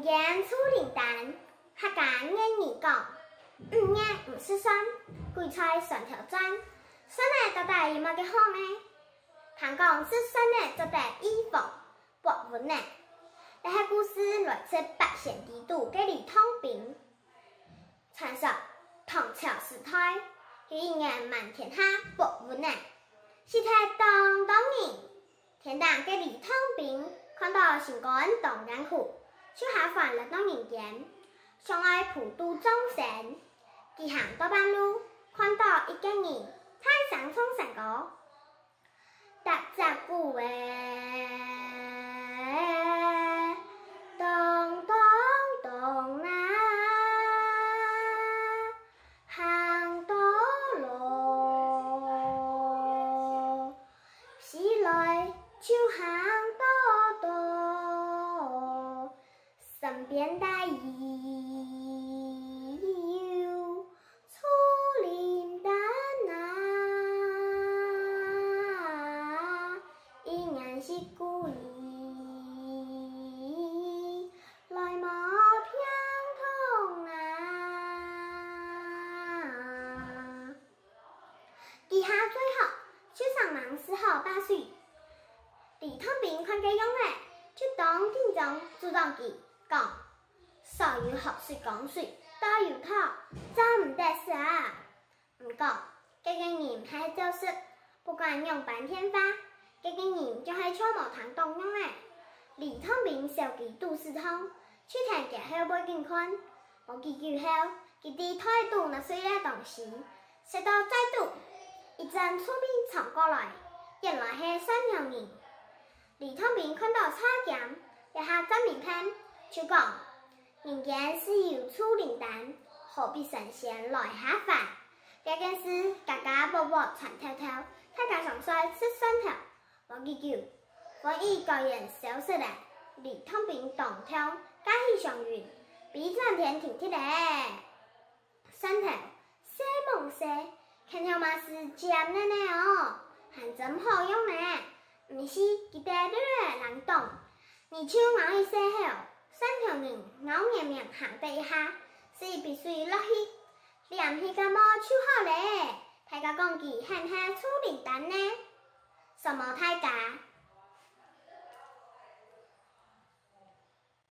人间初灵丹，客家谚语讲：五叶五是山，贵菜上条毡。山呢到底有乜嘅好呢？听讲是山呢做得衣服薄纹呢。呢个故事来自八仙地都嘅李通平。传说唐朝时代，有一年满天下薄纹呢，是太当人。天堂嘅李通平看到情感当艰苦，就下凡来到人间，想爱普度众生。佢行到半路，看到一个人踩上冲上高，踏着古诶，咚咚咚啊，行到路，时来就行到到，身边带有初灵丹啊，一年是故里，来冇偏痛啊。记下最后就上忙时候8岁。李通平看见样诶，就当庭中主动佢讲：少有好水江水，多有他，真唔得事啊！唔过，这个人系做事，不管用半天法，这个人就系错无通动样诶。李通平受其肚子痛，去听佢后背镜看，冇几久后，佢啲态度那水咧东西，食到再度，一阵出兵冲过来，原来系3条人。李通平看到差剑，一下真明听，就讲：人间是有初灵丹，何必神仙来下凡？这件事家家户户传透透，大家常说是山头，冇几久，瘟疫果然消失了。李通平当堂假喜上云，比上天挺铁嘞。山头西蒙西，看条嘛是尖的呢哦，还真好用呢。唔是，佢哋都人懂。而手咬一些后，3条人咬绵绵行第一下，是必须落去，连去个毛手好咧。大家讲佢係唔係初靈丹呢？什麼大家？